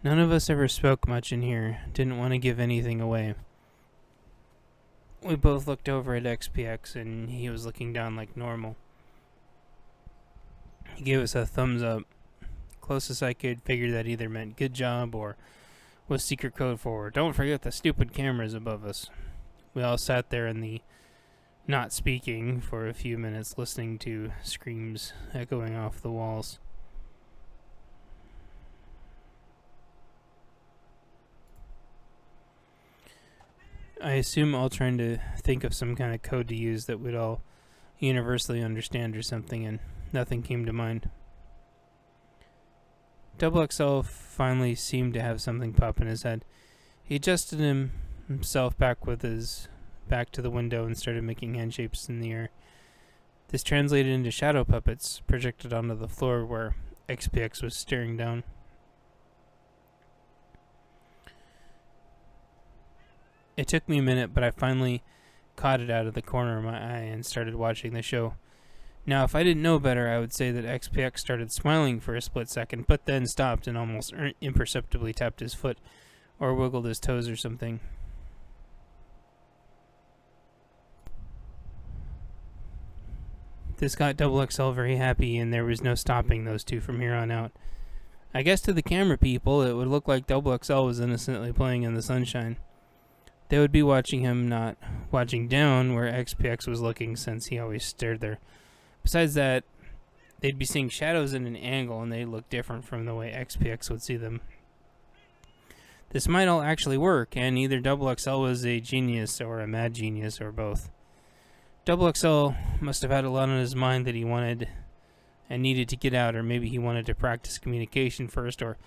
None of us ever spoke much in here, didn't want to give anything away. We both looked over at XPX and he was looking down like normal. He gave us a thumbs up. Closest I could figure that either meant good job or was secret code for don't forget the stupid cameras above us. We all sat there in the not speaking for a few minutes, listening to screams echoing off the walls. I assume all trying to think of some kind of code to use that we'd all universally understand or something, and nothing came to mind. Double XL finally seemed to have something pop in his head. He adjusted himself back with his back to the window and started making hand shapes in the air. This translated into shadow puppets projected onto the floor where XPX was staring down. It took me a minute, but I finally caught it out of the corner of my eye and started watching the show. Now, if I didn't know better, I would say that XPX started smiling for a split second, but then stopped and almost imperceptibly tapped his foot or wiggled his toes or something. This got Double XL very happy, and there was no stopping those two from here on out. I guess to the camera people, it would look like Double XL was innocently playing in the sunshine. They would be watching him, not watching down where XPX was looking, since he always stared there. Besides that, they'd be seeing shadows at an angle, and they'd look different from the way XPX would see them. This might all actually work, and either Double XL was a genius or a mad genius or both. Double XL must have had a lot on his mind that he wanted and needed to get out, or maybe he wanted to practice communication first or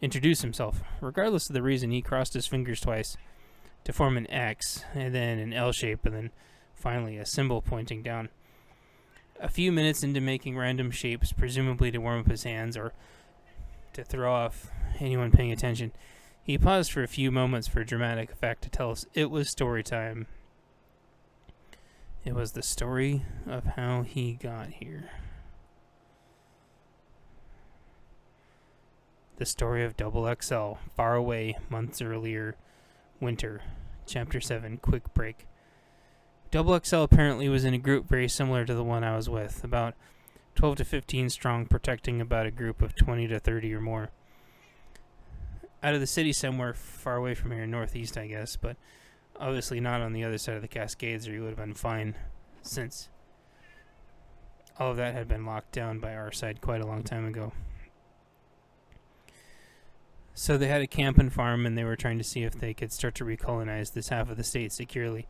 introduce himself. Regardless of the reason, he crossed his fingers twice to form an X, and then an L shape, and then finally a symbol pointing down. A few minutes into making random shapes, presumably to warm up his hands or to throw off anyone paying attention, he paused for a few moments for dramatic effect to tell us it was story time. It was the story of how he got here. The story of Double XL, far away, months earlier, winter, Chapter 7, quick break. Double XL apparently was in a group very similar to the one I was with, about 12 to 15 strong, protecting about a group of 20 to 30 or more. Out of the city somewhere far away from here, northeast I guess, but obviously not on the other side of the Cascades, or you would have been fine, since all of that had been locked down by our side quite a long time ago. So they had a camp and farm, and they were trying to see if they could start to recolonize this half of the state securely.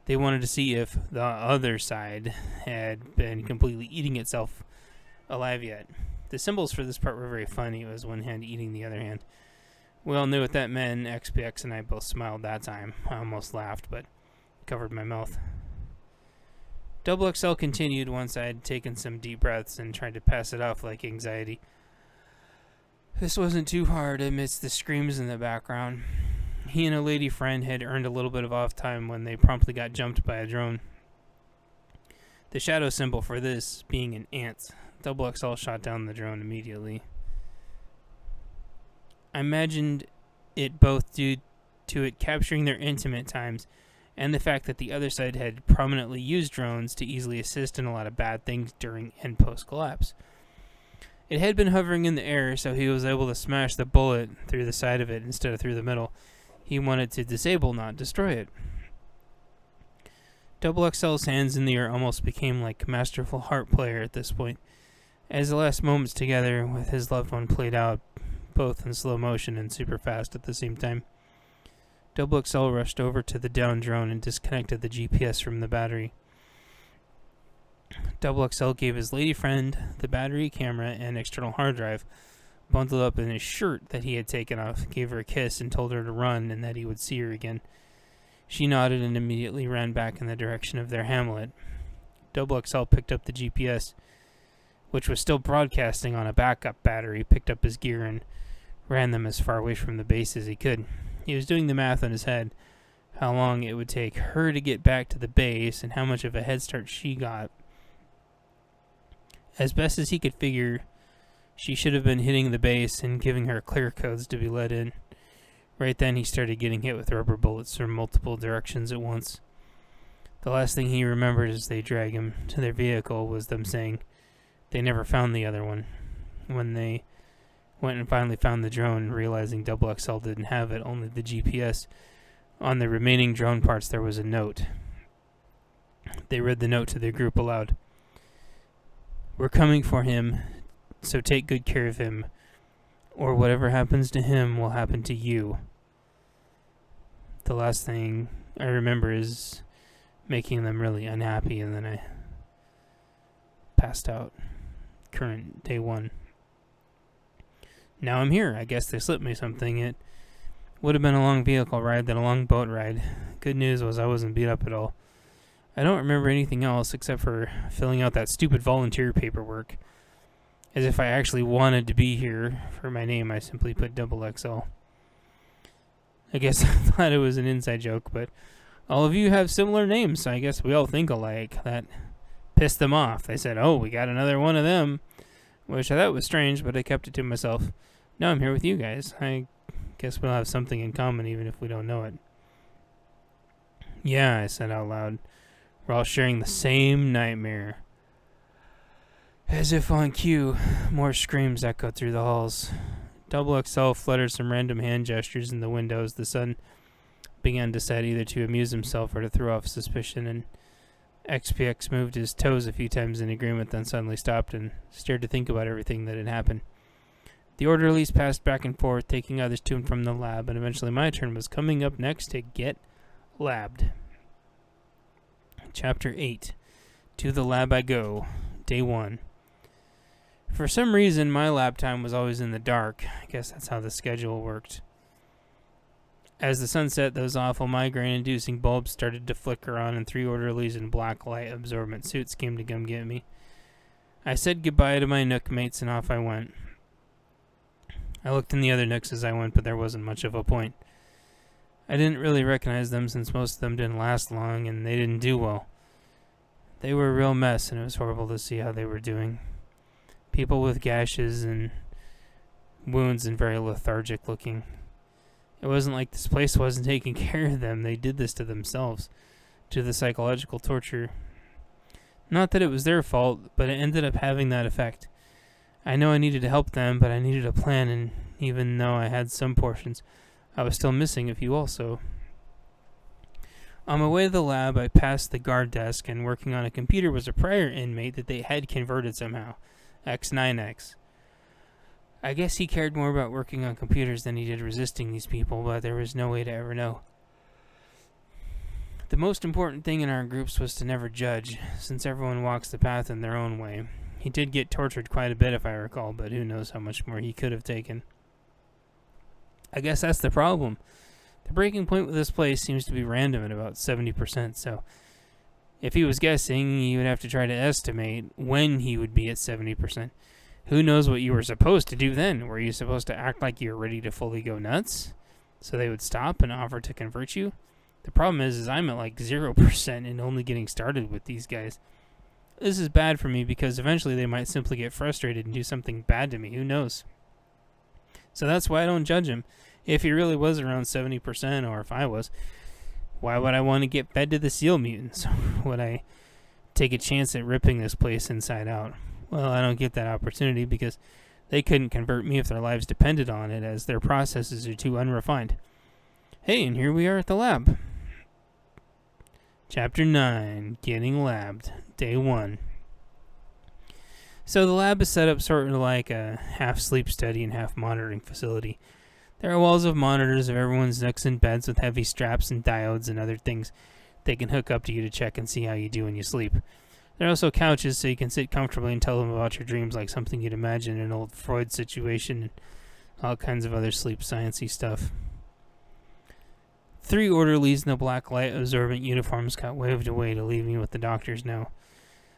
They wanted to see if the other side had been completely eating itself alive yet. The symbols for this part were very funny. It was one hand eating the other hand. We all knew what that meant. XPX and I both smiled that time. I almost laughed, but covered my mouth. Double XL continued once I had taken some deep breaths and tried to pass it off like anxiety. This wasn't too hard amidst the screams in the background. He and a lady friend had earned a little bit of off time when they promptly got jumped by a drone. The shadow symbol for this being an ant. Double XL shot down the drone immediately. I imagined it both due to it capturing their intimate times and the fact that the other side had prominently used drones to easily assist in a lot of bad things during and post-collapse. It had been hovering in the air, so he was able to smash the bullet through the side of it instead of through the middle. He wanted to disable, not destroy it. Double XL's hands in the air almost became like a masterful harp player at this point, as the last moments together with his loved one played out, both in slow motion and super fast at the same time. Double XL rushed over to the down drone and disconnected the GPS from the battery. Double XL gave his lady friend the battery, camera, and external hard drive, bundled up in his shirt that he had taken off, gave her a kiss, and told her to run and that he would see her again. She nodded and immediately ran back in the direction of their hamlet. Double XL picked up the GPS, which was still broadcasting on a backup battery, picked up his gear, and ran them as far away from the base as he could. He was doing the math in his head, how long it would take her to get back to the base and how much of a head start she got. As best as he could figure, She should have been hitting the base and giving her clear codes to be let in. Right then, he started getting hit with rubber bullets from multiple directions at once. The last thing he remembered as they dragged him to their vehicle was them saying they never found the other one. When they went and finally found the drone, realizing XXL didn't have it, only the GPS. On the remaining drone parts, there was a note. They read the note to their group aloud. "We're coming for him, so take good care of him, or whatever happens to him will happen to you." The last thing I remember is making them really unhappy, and then I passed out. Current day 1. Now I'm here. I guess they slipped me something. It would have been a long vehicle ride, then a long boat ride. Good news was I wasn't beat up at all. I don't remember anything else except for filling out that stupid volunteer paperwork. As if I actually wanted to be here. For my name, I simply put XXL. I guess I thought it was an inside joke, but all of you have similar names, so I guess we all think alike. That pissed them off. They said, "Oh, we got another one of them," which I thought was strange, but I kept it to myself. Now I'm here with you guys. I guess we'll have something in common, even if we don't know it. "Yeah," I said out loud. "We're all sharing the same nightmare." As if on cue, more screams echoed through the halls. XXL fluttered some random hand gestures in the windows. The sun began to set, either to amuse himself or to throw off suspicion, and XPX moved his toes a few times in agreement, then suddenly stopped and stared to think about everything that had happened. The orderlies passed back and forth, taking others to and from the lab, and eventually my turn was coming up next to get labbed. Chapter 8. To the lab I go. Day 1. For some reason, my lab time was always in the dark. I guess that's how the schedule worked. As the sun set, those awful migraine-inducing bulbs started to flicker on, and 3 orderlies in black light-absorbent suits came to come get me. I said goodbye to my nook mates, and off I went. I looked in the other nooks as I went, but there wasn't much of a point. I didn't really recognize them, since most of them didn't last long, and they didn't do well. They were a real mess, and it was horrible to see how they were doing. People with gashes and wounds and very lethargic looking. It wasn't like this place wasn't taking care of them. They did this to themselves, to the psychological torture. Not that it was their fault, but it ended up having that effect. I know I needed to help them, but I needed a plan, and even though I had some portions, I was still missing a few also. On my way to the lab, I passed the guard desk, and working on a computer was a prior inmate that they had converted somehow. X9X. I guess he cared more about working on computers than he did resisting these people, but there was no way to ever know. The most important thing in our groups was to never judge, since everyone walks the path in their own way. He did get tortured quite a bit, if I recall, but who knows how much more he could have taken. I guess that's the problem. The breaking point with this place seems to be random at about 70%, so if he was guessing, he would have to try to estimate when he would be at 70%. Who knows what you were supposed to do then? Were you supposed to act like you were ready to fully go nuts, so they would stop and offer to convert you? The problem is I'm at like 0% and only getting started with these guys. This is bad for me because eventually they might simply get frustrated and do something bad to me. Who knows? So that's why I don't judge him. If he really was around 70%, or if I was, why would I want to get fed to the seal mutants? Would I take a chance at ripping this place inside out? Well, I don't get that opportunity because they couldn't convert me if their lives depended on it, as their processes are too unrefined. Hey, and here we are at the lab. Chapter 9, Getting Labbed, Day 1. So the lab is set up sort of like a half sleep study and half monitoring facility. There are walls of monitors of everyone's nooks and beds with heavy straps and diodes and other things they can hook up to you to check and see how you do when you sleep. There are also couches so you can sit comfortably and tell them about your dreams, like something you'd imagine in an old Freud situation, and all kinds of other sleep sciencey stuff. 3 orderlies in the black light absorbent uniforms got waved away to leave me with the doctors now.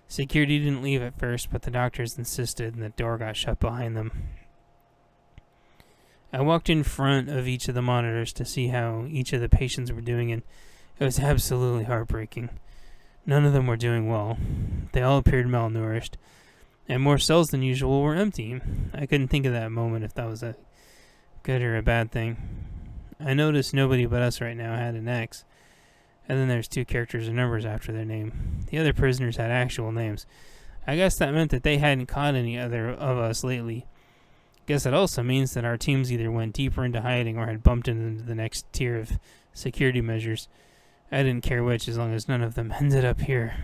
Security didn't leave at first, but the doctors insisted, and the door got shut behind them. I walked in front of each of the monitors to see how each of the patients were doing, and it was absolutely heartbreaking. None of them were doing well. They all appeared malnourished, and more cells than usual were empty. I couldn't think of that moment if that was a good or a bad thing. I noticed nobody but us right now had an X, and then there's 2 characters and numbers after their name. The other prisoners had actual names. I guess that meant that they hadn't caught any other of us lately. Guess that also means that our teams either went deeper into hiding or had bumped into the next tier of security measures. I didn't care which, as long as none of them ended up here.